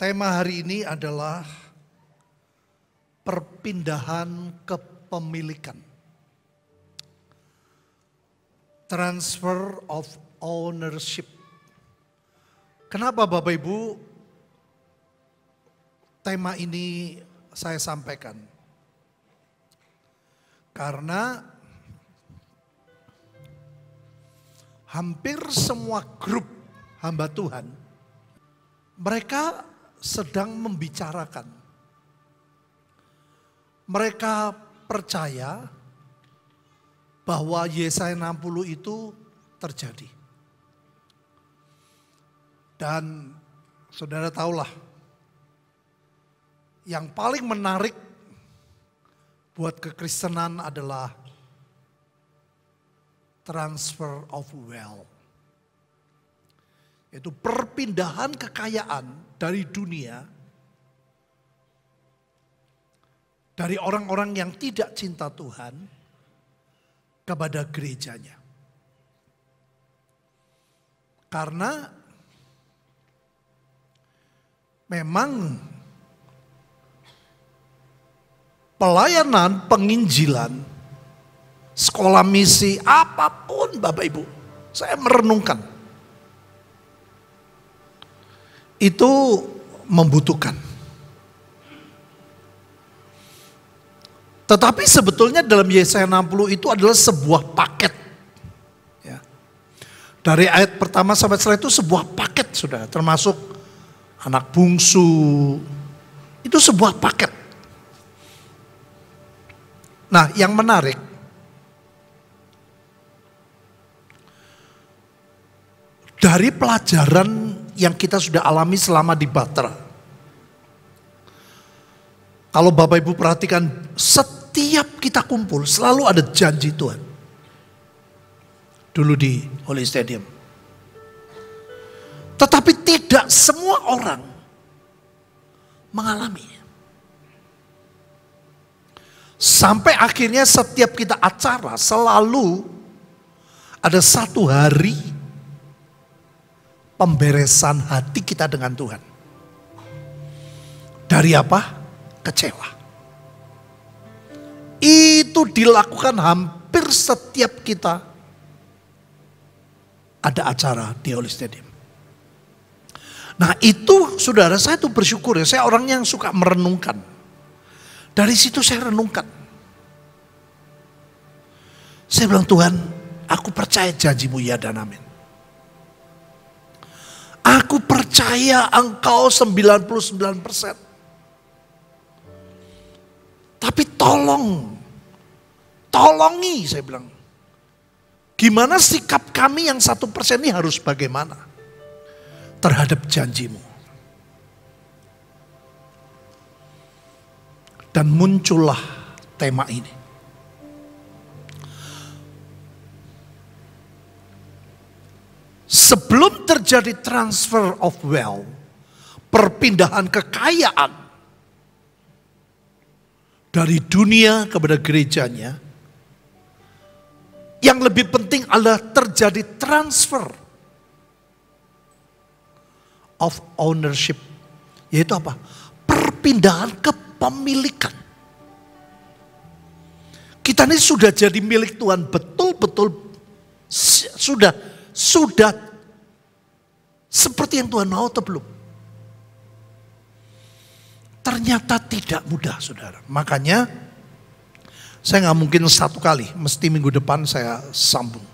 Tema hari ini adalah perpindahan kepemilikan. Transfer of ownership. Kenapa Bapak Ibu tema ini saya sampaikan? Karena hampir semua grup hamba Tuhan, mereka sedang membicarakan. Mereka percaya bahwa Yesaya 60 itu terjadi. Dan saudara tahulah, yang paling menarik buat kekristenan adalah transfer of wealth. Yaitu perpindahan kekayaan dari dunia, dari orang-orang yang tidak cinta Tuhan kepada gerejanya. Karena memang pelayanan penginjilan, sekolah misi, apapun Bapak Ibu, saya merenungkan. Itu membutuhkan. Tetapi sebetulnya dalam Yesaya 60 itu adalah sebuah paket. Ya. Dari ayat pertama sampai setelah itu sebuah paket, saudara. Termasuk anak bungsu. Itu sebuah paket. Nah, yang menarik, dari pelajaran yang kita sudah alami selama di Batra. Kalau Bapak Ibu perhatikan, setiap kita kumpul selalu ada janji Tuhan. Dulu di Holy Stadium. Tetapi tidak semua orang mengalaminya. Sampai akhirnya setiap kita acara selalu ada satu hari pemberesan hati kita dengan Tuhan. Dari apa? Kecewa. Itu dilakukan hampir setiap kita ada acara di Holy Stadium. Nah itu saudara, saya tuh bersyukur ya. Saya orang yang suka merenungkan. Dari situ saya renungkan. Saya bilang, Tuhan, aku percaya janjimu ya dan amin. Aku percaya engkau 99%. Tapi tolongi saya bilang. Gimana sikap kami yang 1% ini harus bagaimana terhadap janjimu. Dan muncullah tema ini. Sebelum terjadi transfer of wealth, perpindahan kekayaan dari dunia kepada gerejanya, yang lebih penting adalah terjadi transfer of ownership. Yaitu apa? Perpindahan kepemilikan. Kita ini sudah jadi milik Tuhan betul-betul, sudah seperti yang Tuhan mau atau belum? Ternyata tidak mudah, saudara. Makanya saya nggak mungkin satu kali, mesti minggu depan saya sambung.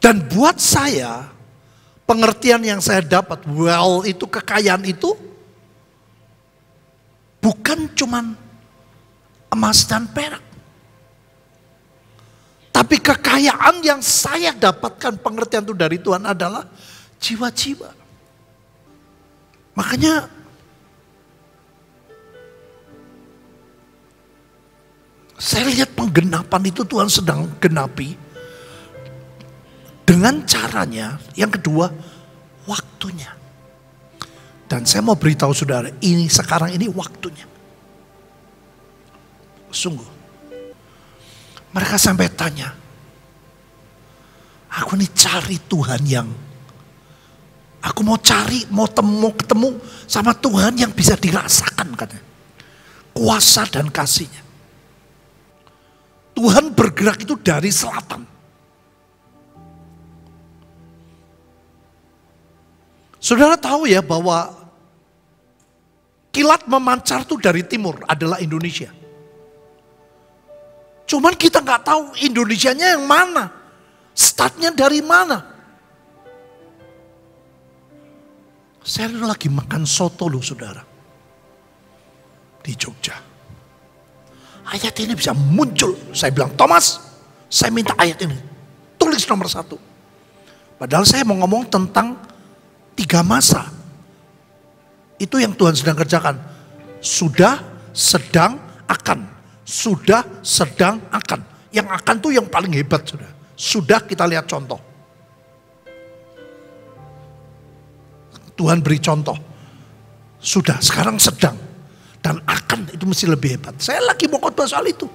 Dan buat saya, pengertian yang saya dapat, wealth itu, kekayaan itu bukan cuman emas dan perak. Tapi kekayaan yang saya dapatkan pengertian itu dari Tuhan adalah jiwa-jiwa. Makanya saya lihat penggenapan itu Tuhan sedang genapi. Dengan caranya, yang kedua, waktunya. Dan saya mau beritahu saudara, ini sekarang ini waktunya. Sungguh. Mereka sampai tanya, aku ini cari Tuhan yang Aku mau cari, mau ketemu sama Tuhan yang bisa dirasakan katanya. Kuasa dan kasih-Nya. Tuhan bergerak itu dari selatan. Saudara tahu ya bahwa kilat memancar itu dari timur adalah Indonesia. Cuman kita nggak tahu Indonesianya yang mana. Startnya dari mana. Saya lagi makan soto loh saudara. Di Jogja. Ayat ini bisa muncul. Saya bilang, Thomas, saya minta ayat ini. Tulis nomor 1. Padahal saya mau ngomong tentang 3 masa. Itu yang Tuhan sedang kerjakan. Sudah, sedang, akan. Sudah, sedang, akan. Yang akan tuh yang paling hebat sudah. Sudah kita lihat contoh. Tuhan beri contoh. Sudah, sekarang sedang. Dan akan itu mesti lebih hebat. Saya lagi mau khotbah soal itu.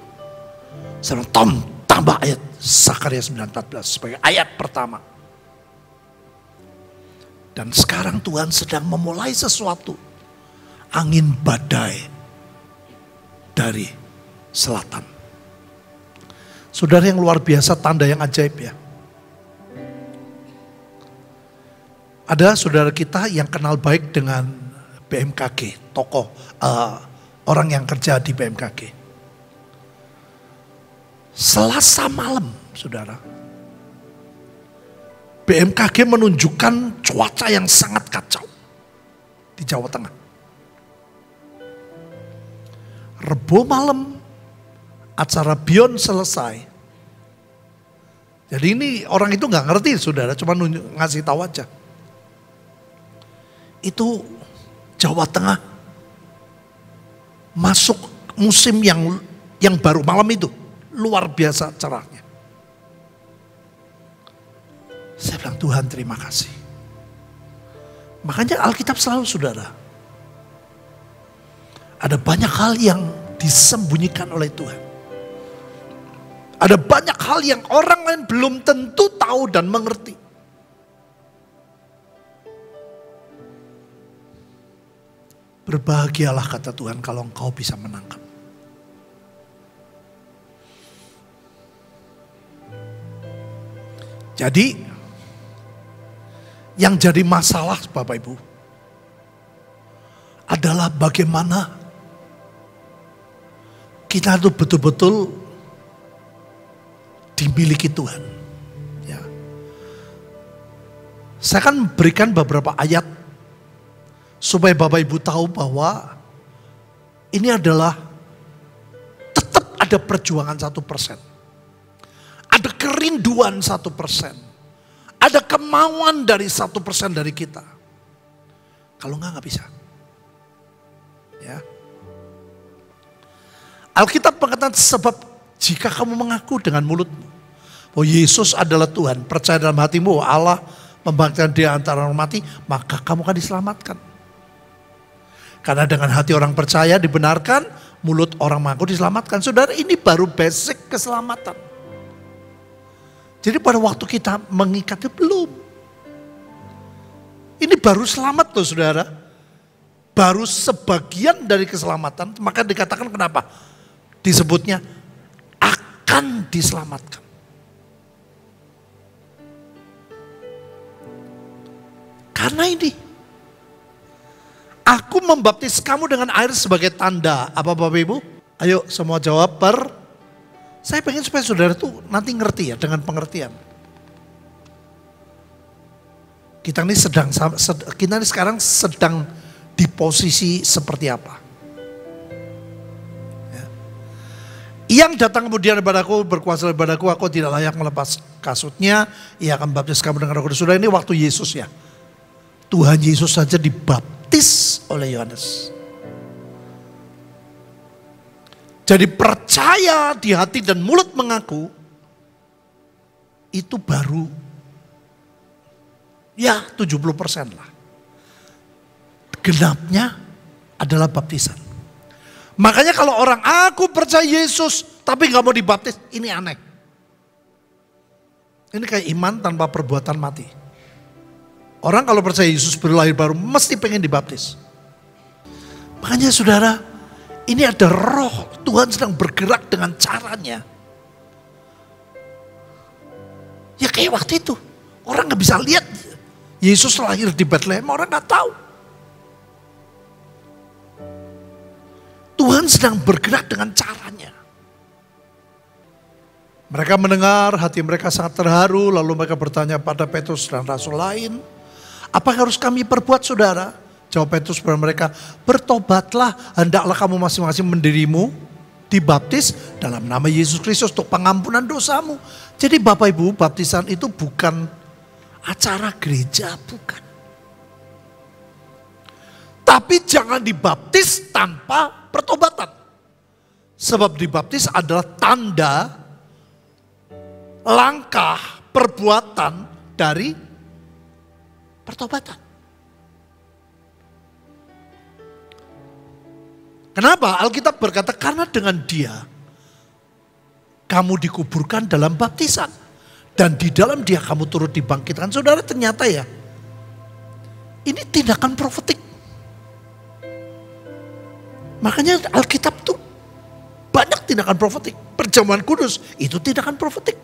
Saya bilang, Tom, tambah ayat Sakaria 9:14 sebagai ayat pertama. Dan sekarang Tuhan sedang memulai sesuatu. Angin badai dari selatan. Saudara yang luar biasa, tanda yang ajaib ya. Ada saudara kita yang kenal baik dengan BMKG, tokoh orang yang kerja di BMKG. Selasa malam, saudara, BMKG menunjukkan cuaca yang sangat kacau di Jawa Tengah. Rebo malam, acara Beyond selesai. Jadi ini orang itu nggak ngerti, saudara, cuma ngasih tahu aja. Itu Jawa Tengah masuk musim yang baru malam itu. Luar biasa cerahnya. Saya bilang, Tuhan terima kasih. Makanya Alkitab selalu saudara. Ada banyak hal yang disembunyikan oleh Tuhan. Ada banyak hal yang orang lain belum tentu tahu dan mengerti. Berbahagialah kata Tuhan kalau engkau bisa menangkap. Jadi yang jadi masalah Bapak Ibu adalah bagaimana kita itu betul-betul dimiliki Tuhan. Ya. Saya akan berikan beberapa ayat supaya Bapak Ibu tahu bahwa ini adalah tetap ada perjuangan 1%. Ada kerinduan 1%. Ada kemauan dari 1% dari kita. Kalau enggak bisa. Ya. Alkitab mengatakan sebab jika kamu mengaku dengan mulutmu bahwa Yesus adalah Tuhan, percaya dalam hatimu bahwa Allah membangkitkan dia antara orang mati, maka kamu akan diselamatkan. Karena dengan hati orang percaya dibenarkan, mulut orang mengaku diselamatkan. Saudara, ini baru basic keselamatan. Jadi pada waktu kita mengikatnya belum. Ini baru selamat loh saudara. Baru sebagian dari keselamatan. Maka dikatakan kenapa? Disebutnya akan diselamatkan. Karena ini. Aku membaptis kamu dengan air sebagai tanda. Apa Bapak Ibu? Ayo semua jawab Saya pengen supaya saudara tuh nanti ngerti ya dengan pengertian. Kita ini sekarang sedang di posisi seperti apa? Ya. Yang datang kemudian kepadaku, berkuasa kepadaku, aku tidak layak melepas kasutnya. Ia akan baptis kamu dengan Roh Kudus. Saudara, ini waktu Yesus ya. Tuhan Yesus saja dibaptis oleh Yohanes. Jadi percaya di hati dan mulut mengaku, itu baru ya 70% lah. Genapnya adalah baptisan. Makanya kalau orang aku percaya Yesus tapi gak mau dibaptis, ini aneh. Ini kayak iman tanpa perbuatan mati. Orang kalau percaya Yesus berlahir baru mesti pengen dibaptis. Makanya saudara, ini ada roh Tuhan sedang bergerak dengan caranya. Ya kayak waktu itu, orang gak bisa lihat Yesus lahir di Bethlehem, orang gak tahu. Tuhan sedang bergerak dengan caranya. Mereka mendengar, hati mereka sangat terharu, lalu mereka bertanya pada Petrus dan rasul lain, apa yang harus kami perbuat saudara? Jawab Petrus kepada mereka, bertobatlah, hendaklah kamu masing-masing mendirimu dibaptis dalam nama Yesus Kristus untuk pengampunan dosamu. Jadi Bapak Ibu, baptisan itu bukan acara gereja, bukan. Tapi jangan dibaptis tanpa pertobatan. Sebab dibaptis adalah tanda, langkah, perbuatan dari pertobatan. Kenapa? Alkitab berkata karena dengan dia kamu dikuburkan dalam baptisan. Dan di dalam dia kamu turut dibangkitkan. Saudara, ternyata ya, ini tindakan profetik. Makanya Alkitab tuh banyak tindakan profetik. Perjamuan kudus itu tindakan profetik.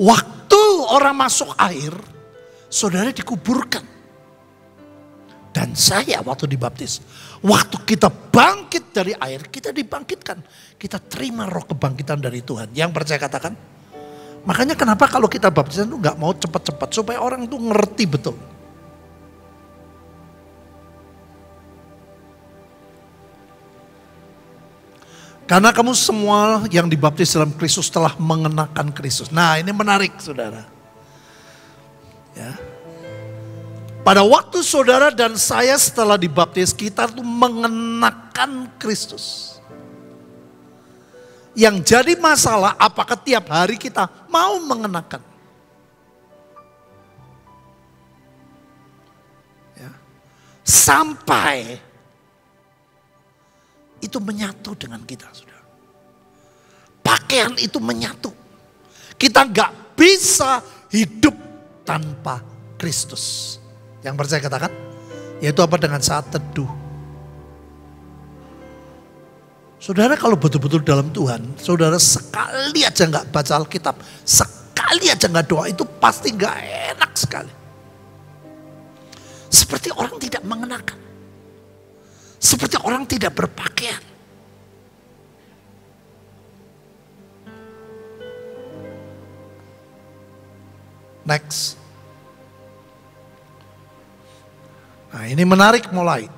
Waktu orang masuk air, saudara dikuburkan. Dan saya waktu dibaptis, waktu kita bangkit dari air, kita dibangkitkan. Kita terima roh kebangkitan dari Tuhan. Yang percaya katakan. Makanya kenapa kalau kita baptisan itu gak mau cepat-cepat, supaya orang itu ngerti betul. Karena kamu semua yang dibaptis dalam Kristus telah mengenakan Kristus. Nah, ini menarik saudara. Ya. Pada waktu saudara dan saya setelah dibaptis, kita tuh mengenakan Kristus. Yang jadi masalah apakah tiap hari kita mau mengenakan. Ya. Sampai itu menyatu dengan kita, saudara. Pakaian itu menyatu. Kita gak bisa hidup tanpa Kristus. Yang percaya katakan, yaitu apa? Dengan saat teduh. Saudara kalau betul-betul dalam Tuhan, saudara sekali aja gak baca Alkitab, sekali aja gak doa, itu pasti gak enak sekali. Seperti orang tidak mengenakan. Seperti orang tidak berpakaian. Next. Nah, ini menarik mulai.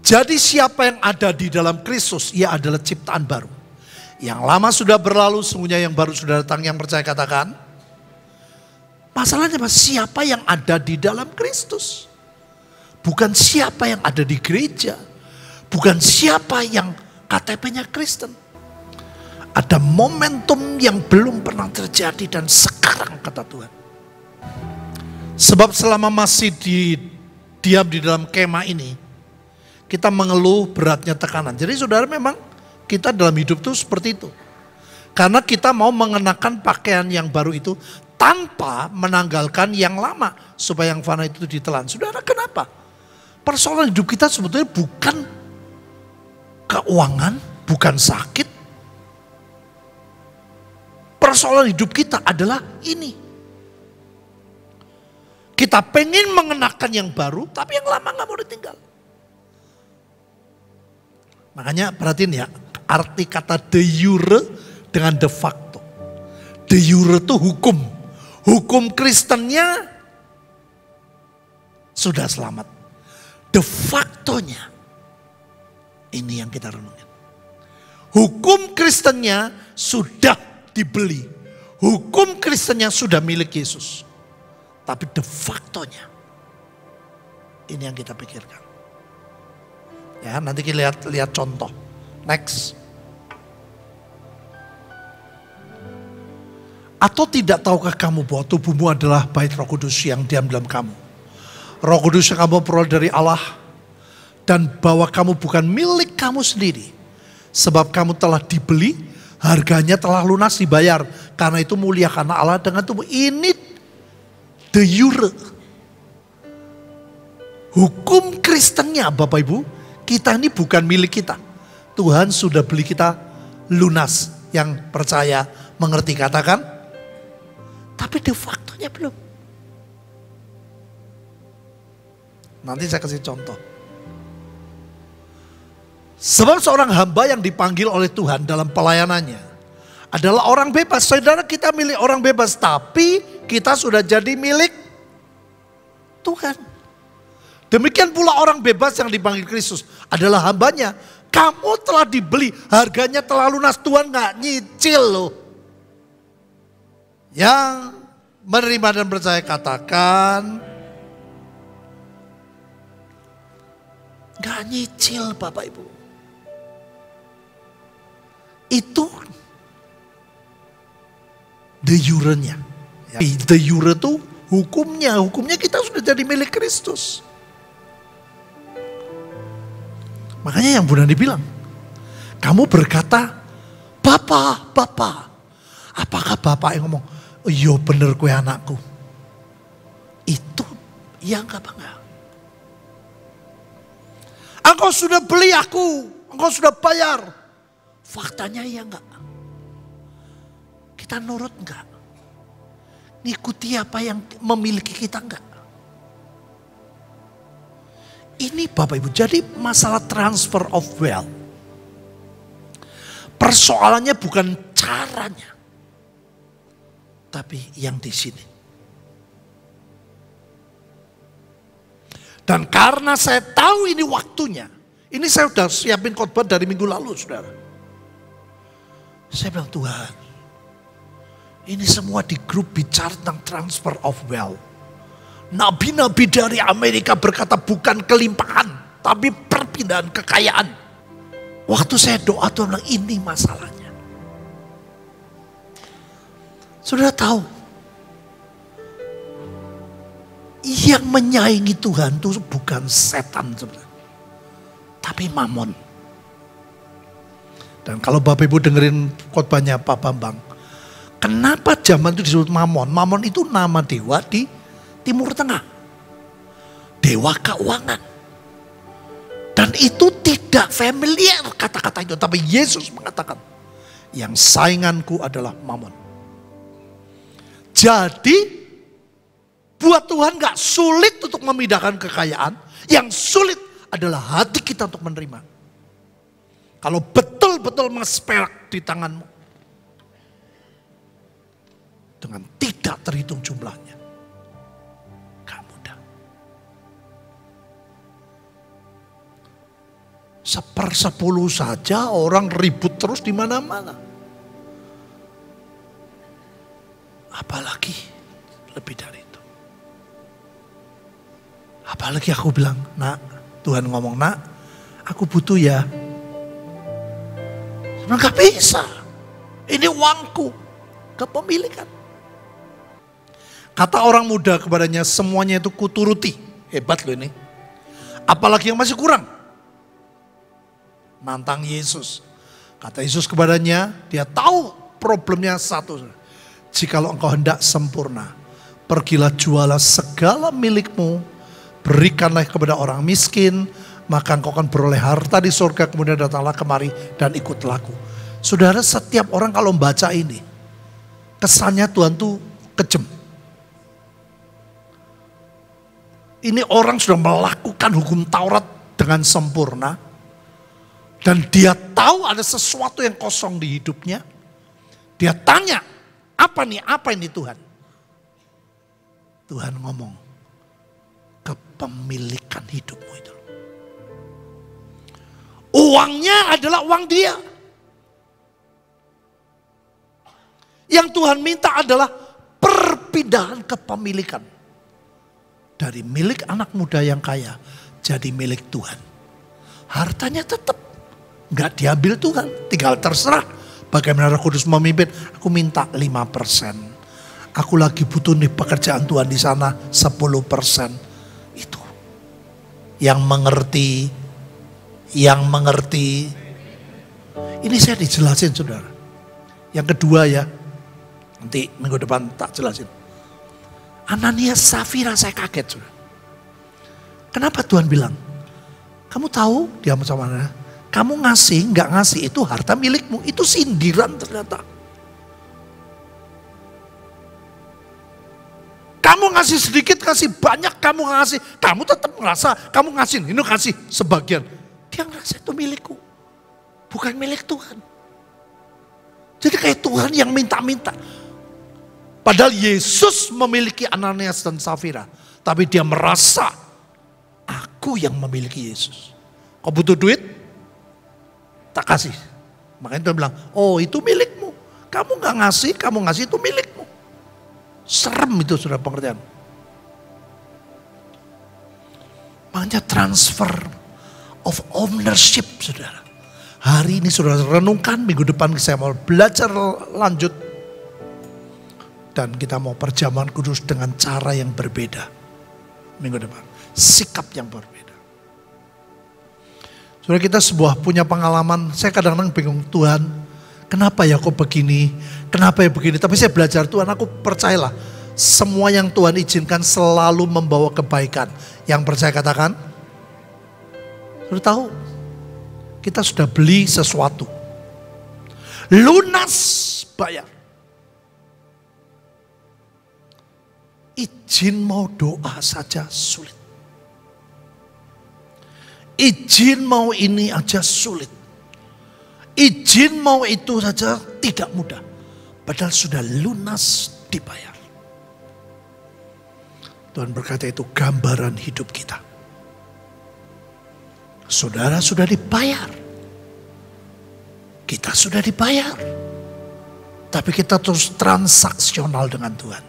Jadi siapa yang ada di dalam Kristus, ia adalah ciptaan baru. Yang lama sudah berlalu, sungguhnya yang baru sudah datang. Yang percaya katakan. Masalahnya siapa yang ada di dalam Kristus? Bukan siapa yang ada di gereja. Bukan siapa yang KTP-nya Kristen. Ada momentum yang belum pernah terjadi dan sekarang kata Tuhan. Sebab selama masih diam di dalam kemah ini, kita mengeluh beratnya tekanan. Jadi saudara, memang kita dalam hidup itu seperti itu. Karena kita mau mengenakan pakaian yang baru itu tanpa menanggalkan yang lama. Supaya yang fana itu ditelan. Saudara, kenapa? Persoalan hidup kita sebetulnya bukan keuangan, bukan sakit. Persoalan hidup kita adalah ini. Kita pengen mengenakan yang baru, tapi yang lama gak mau ditinggal. Makanya perhatiin ya, arti kata de jure dengan de facto. De jure itu hukum. Hukum Kristennya sudah selamat. De factonya, ini yang kita renungin. Hukum Kristennya sudah dibeli. Hukum Kristennya sudah milik Yesus. Tapi de factonya, ini yang kita pikirkan. Ya, nanti kita lihat contoh. Next. Atau tidak tahukah kamu bahwa tubuhmu adalah bait Roh Kudus yang diam dalam kamu? Roh Kudus yang kamu peroleh dari Allah. Dan bahwa kamu bukan milik kamu sendiri. Sebab kamu telah dibeli, harganya telah lunas dibayar. Karena itu muliakan Allah dengan tubuh. Ini de jure. Hukum Kristennya Bapak Ibu, kita ini bukan milik kita. Tuhan sudah beli kita lunas. Yang percaya, mengerti katakan. Tapi de factonya belum. Nanti saya kasih contoh. Sebab seorang hamba yang dipanggil oleh Tuhan dalam pelayanannya adalah orang bebas. Saudara, kita milik orang bebas, tapi kita sudah jadi milik Tuhan. Demikian pula orang bebas yang dipanggil Kristus adalah hambanya. Kamu telah dibeli, harganya telah lunas. Tuhan gak nyicil loh. Yang menerima dan percaya katakan, gak nyicil Bapak Ibu. Itu de jure-nya. De jure itu hukumnya. Hukumnya kita sudah jadi milik Kristus. Makanya yang Bu Nani bilang, kamu berkata, Bapak, Bapak. Apakah Bapak yang ngomong, iya bener kue anakku. Itu ya enggak bangga. Engkau sudah beli aku, engkau sudah bayar. Faktanya ya enggak. Kita nurut enggak? Ngikuti apa yang memiliki kita enggak? Ini Bapak Ibu, jadi masalah transfer of wealth. Persoalannya bukan caranya. Tapi yang di sini. Dan karena saya tahu ini waktunya. Ini saya sudah siapin khotbah dari minggu lalu saudara. Saya bilang Tuhan. Ini semua di grup bicara tentang transfer of wealth. Nabi-nabi dari Amerika berkata bukan kelimpahan, tapi perpindahan kekayaan. Waktu saya doa Tuhan bilang ini masalahnya. Sudah tahu, yang menyaingi Tuhan itu bukan setan sebenarnya, tapi mamon. Dan kalau Bapak Ibu dengerin khotbahnya Pak Bambang, kenapa zaman itu disebut mamon? Mamon itu nama dewa di Timur Tengah. Dewa keuangan. Dan itu tidak familiar kata-kata itu. Tapi Yesus mengatakan, yang sainganku adalah mamon. Jadi, buat Tuhan gak sulit untuk memindahkan kekayaan. Yang sulit adalah hati kita untuk menerima. Kalau betul-betul mesperak di tanganmu. Dengan tidak terhitung jumlahnya. Sepersepuluh saja orang ribut terus di mana-mana. Apalagi lebih dari itu. Apalagi aku bilang, nak, Tuhan ngomong, nak, aku butuh ya. Sebenarnya gak bisa. Ini uangku, kepemilikan. Kata orang muda kepadanya, semuanya itu kuturuti. Hebat loh ini. Apalagi yang masih kurang. Nantang Yesus. Kata Yesus kepadanya, dia tahu problemnya satu. Jikalau engkau hendak sempurna, pergilah jualah segala milikmu, berikanlah kepada orang miskin, maka engkau akan beroleh harta di surga, kemudian datanglah kemari dan ikutlah aku. Saudara, setiap orang kalau membaca ini, kesannya Tuhan tuh kejam. Ini orang sudah melakukan hukum Taurat dengan sempurna. Dan dia tahu ada sesuatu yang kosong di hidupnya. Dia tanya, apa ini Tuhan? Tuhan ngomong, kepemilikan hidupmu itu. Uangnya adalah uang dia. Yang Tuhan minta adalah perpindahan kepemilikan. Dari milik anak muda yang kaya, jadi milik Tuhan. Hartanya tetap. Enggak diambil Tuhan, tinggal terserah. Bagaimana Roh Kudus memimpin, aku minta 5%. Aku lagi butuh nih pekerjaan Tuhan di sana 10%. Itu. Yang mengerti. Ini saya dijelasin saudara. Yang kedua ya, Nanti minggu depan tak jelasin. Ananias Safira saya kaget. Saudara. Kenapa Tuhan bilang, kamu tahu dia sama mana? Kamu ngasih, nggak ngasih itu harta milikmu. Itu sindiran ternyata. Kamu ngasih sedikit, kasih banyak, kamu ngasih. Kamu tetap merasa, kamu ngasih, ini kasih sebagian. Dia ngerasa itu milikku. Bukan milik Tuhan. Jadi kayak Tuhan yang minta-minta. Padahal Yesus memiliki Ananias dan Safira. Tapi dia merasa, aku yang memiliki Yesus. Kau butuh duit? Tak kasih. Makanya Tuhan bilang, oh itu milikmu. Kamu gak ngasih, kamu ngasih itu milikmu. Serem itu sudah pengertian. Makanya transfer of ownership saudara. Hari ini sudah renungkan, minggu depan saya mau belajar lanjut. Dan kita mau perjamuan kudus dengan cara yang berbeda. Minggu depan. Sikap yang berbeda. Saudara kita punya pengalaman, saya kadang-kadang bingung Tuhan. Kenapa ya kok begini? Kenapa ya begini? Tapi saya belajar Tuhan, aku percayalah. Semua yang Tuhan izinkan selalu membawa kebaikan. Yang percaya katakan. Sudah tahu? Kita sudah beli sesuatu. Lunas bayar. Izin mau doa saja sulit. Izin mau ini aja sulit. Izin mau itu saja tidak mudah. Padahal sudah lunas dibayar. Tuhan berkata itu gambaran hidup kita. Saudara sudah dibayar. Kita sudah dibayar. Tapi kita terus transaksional dengan Tuhan.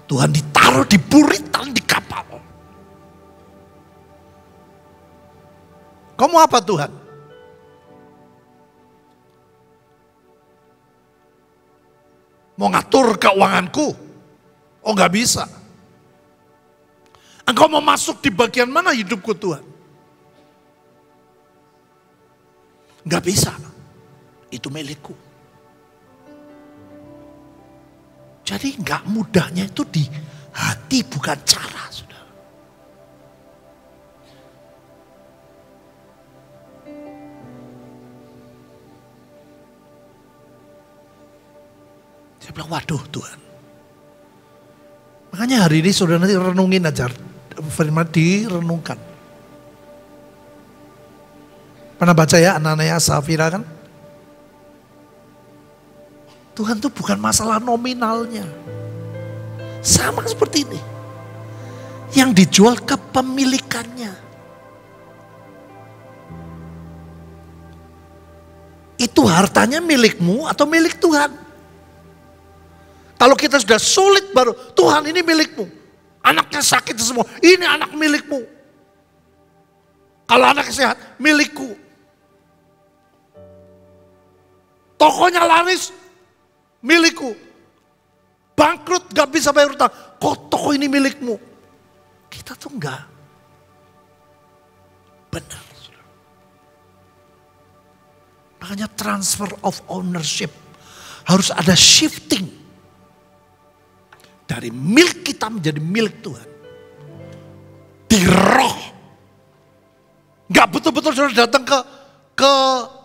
Tuhan ditaruh di buritan di kapal. Kamu apa Tuhan? Mau ngatur keuanganku? Oh gak bisa. Engkau mau masuk di bagian mana hidupku Tuhan? Gak bisa. Itu milikku. Jadi gak mudahnya itu di hati bukan cara. Saudara. Saya bilang waduh Tuhan. Makanya hari ini saudara nanti renungin aja. Firman direnungkan. Pernah baca ya Ananias Safira kan? Tuhan tuh bukan masalah nominalnya. Sama seperti ini. Yang dijual kepemilikannya. Itu hartanya milikmu atau milik Tuhan? Kalau kita sudah sulit baru, Tuhan ini milikmu. Anaknya sakit semua, ini anak milikmu. Kalau anaknya sehat, milikku. Tokonya laris, milikku. Bangkrut, gak bisa bayar utang. Kok toko ini milikmu? Kita tuh enggak benar. Makanya transfer of ownership. Harus ada shifting. Dari milik kita menjadi milik Tuhan. Di roh. Gak betul-betul sudah datang ke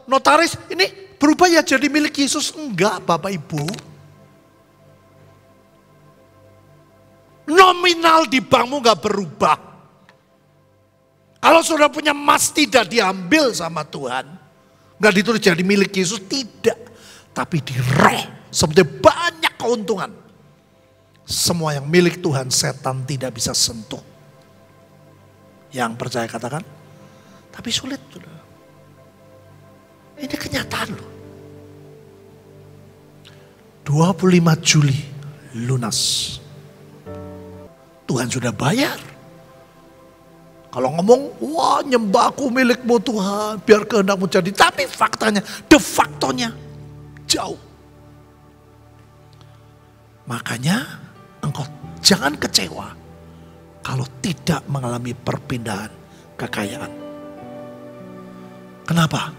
notaris. Ini berubah ya jadi milik Yesus. Enggak Bapak Ibu. Nominal di bankmu gak berubah. Kalau sudah punya emas tidak diambil sama Tuhan. Gak ditulis jadi milik Yesus. Tidak. Tapi di roh. Sebenarnya banyak keuntungan. Semua yang milik Tuhan setan tidak bisa sentuh. Yang percaya katakan. Tapi sulit. Ini kenyataan loh. 25 Juli lunas. Tuhan sudah bayar. Kalau ngomong, wah nyembah aku milikmu Tuhan. Biar kehendakmu jadi. Tapi faktanya, de factonya jauh. Makanya engkau jangan kecewa kalau tidak mengalami perpindahan kekayaan. Kenapa?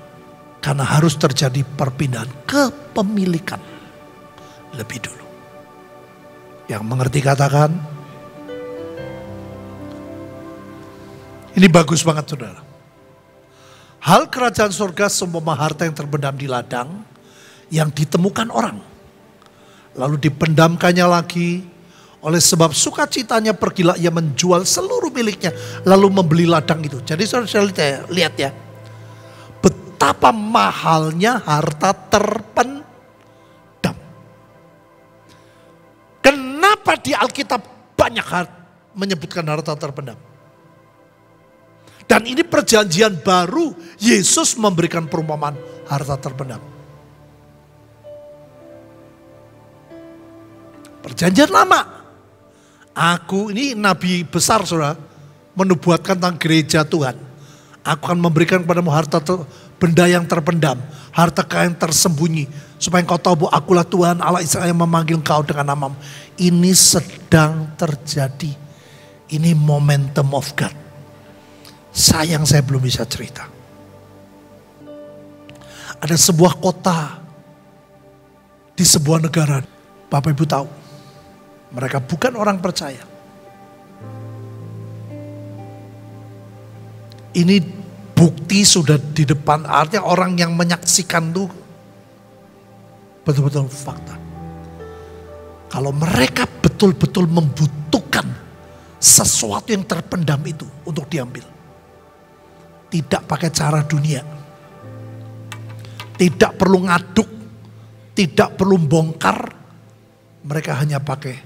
Karena harus terjadi perpindahan kepemilikan. lebih dulu. Yang mengerti katakan, ini bagus banget saudara. Hal kerajaan surga seumpama harta yang terpendam di ladang, yang ditemukan orang, lalu dipendamkannya lagi. Oleh sebab sukacitanya pergilah ia menjual seluruh miliknya, lalu membeli ladang itu. Jadi saudara lihat ya, betapa mahalnya harta terpendam. Kenapa di Alkitab banyak menyebutkan harta terpendam? Dan ini perjanjian baru, Yesus memberikan perumpamaan harta terpendam. Perjanjian lama, aku ini nabi besar saudara, menubuatkan tentang gereja Tuhan. Aku akan memberikan kepadamu harta benda yang terpendam, harta yang tersembunyi, supaya engkau tahu bahwa akulah Tuhan Allah Israel yang memanggil engkau dengan namamu. Ini sedang terjadi. Ini momentum of God. Sayang saya belum bisa cerita. Ada sebuah kota di sebuah negara, Bapak Ibu tahu, mereka bukan orang percaya. Ini bukti sudah di depan, artinya orang yang menyaksikan itu betul-betul fakta. Kalau mereka betul-betul membutuhkan sesuatu yang terpendam itu untuk diambil. Tidak pakai cara dunia. Tidak perlu ngaduk, tidak perlu bongkar. Mereka hanya pakai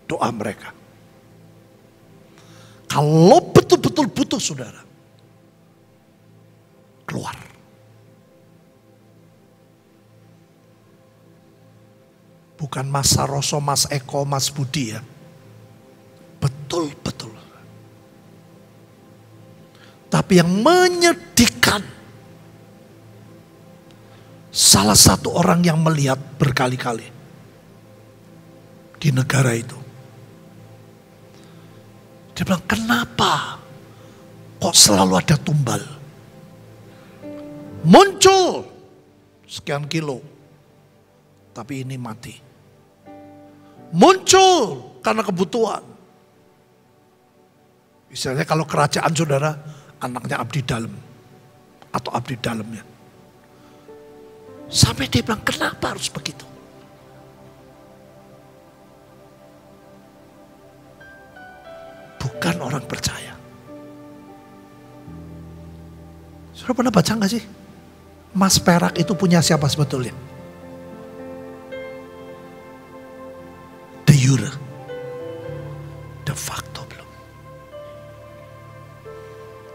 doa mereka. Kalau betul-betul butuh saudara, keluar. Bukan Mas Saroso, Mas Eko, Mas Budi ya. Betul-betul. Tapi yang menyedihkan, salah satu orang yang melihat berkali-kali di negara itu. Dia bilang, kenapa kok selalu ada tumbal? Muncul sekian kilo, tapi ini mati. Muncul karena kebutuhan. Misalnya kalau kerajaan saudara, anaknya abdi dalam atau abdi dalamnya. Sampai dia bilang, kenapa harus begitu? Bukan orang percaya. Saudara pernah baca gak sih? Mas perak itu punya siapa sebetulnya? De jure. De facto belum.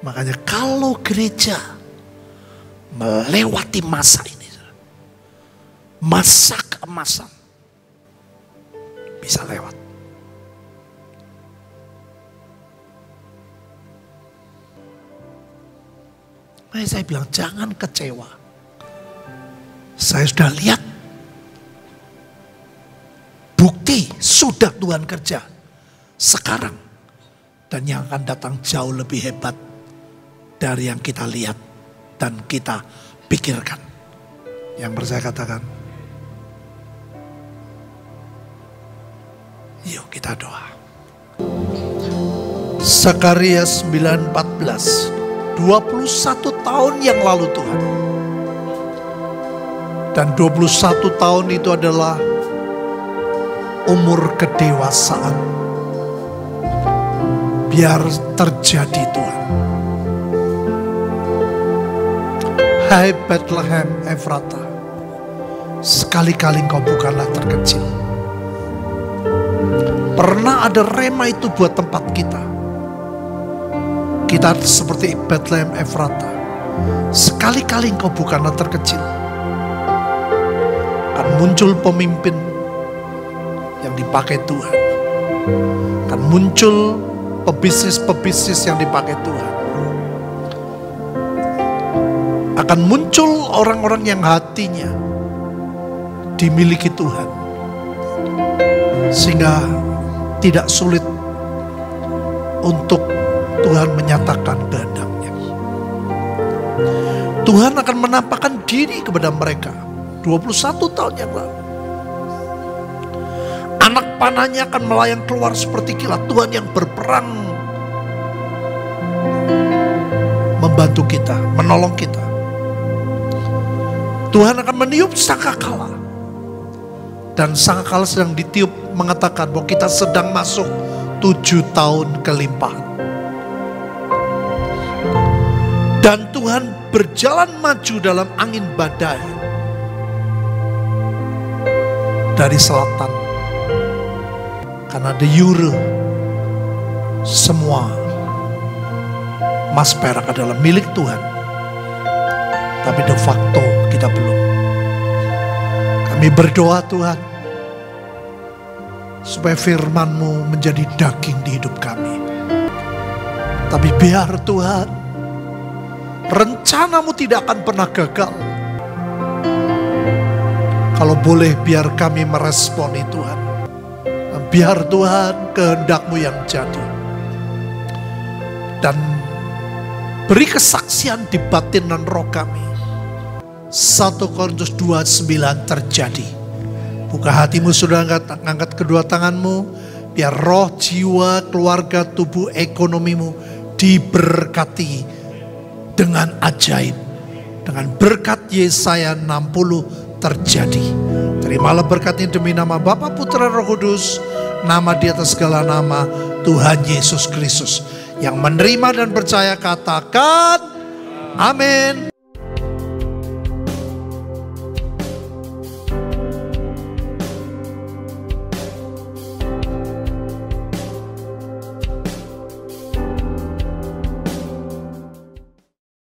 Makanya kalau gereja melewati masa ini, masa keemasan, bisa lewat. Makanya saya bilang jangan kecewa. Saya sudah lihat bukti sudah Tuhan kerja sekarang. Dan yang akan datang jauh lebih hebat dari yang kita lihat dan kita pikirkan. Yang percaya katakan, yuk kita doa. Sakaria 9:14, 21 tahun yang lalu Tuhan. Dan 21 tahun itu adalah umur kedewasaan. Biar terjadi Tuhan. Hai Bethlehem Efrata, sekali-kali engkau bukanlah terkecil. Pernah ada rema itu buat tempat kita. Kita seperti Bethlehem Efrata. Sekali-kali engkau bukanlah terkecil. Akan muncul pemimpin yang dipakai Tuhan. Akan muncul pebisnis-pebisnis yang dipakai Tuhan. Akan muncul orang-orang yang hatinya dimiliki Tuhan. Sehingga tidak sulit untuk Tuhan menyatakan kehendaknya. Tuhan akan menampakkan diri kepada mereka 21 tahun yang lalu. Anak panahnya akan melayang keluar seperti kilat. Tuhan yang berperang membantu kita, menolong kita. Tuhan akan meniup sangkakala. Dan sangkakala sedang ditiup mengatakan bahwa kita sedang masuk 7 tahun kelimpahan. Dan Tuhan berjalan maju dalam angin badai dari selatan. Karena de jure semua emas perak adalah milik Tuhan. Tapi de facto kita belum. Kami berdoa Tuhan, supaya firman-Mu menjadi daging di hidup kami. Tapi biar Tuhan, rencana-Mu tidak akan pernah gagal. Kalau boleh biar kami meresponi Tuhan. Biar Tuhan kehendak-Mu yang jadi. Dan beri kesaksian di batin dan roh kami. 1 Korintus 2:9 terjadi. Buka hatimu, sudah angkat kedua tanganmu. Biar roh, jiwa, keluarga, tubuh, ekonomimu diberkati dengan ajaib. Dengan berkat Yesaya 60 terjadi. Terimalah berkatnya demi nama Bapa, Putra, Roh Kudus. Nama di atas segala nama, Tuhan Yesus Kristus. Yang menerima dan percaya katakan amin.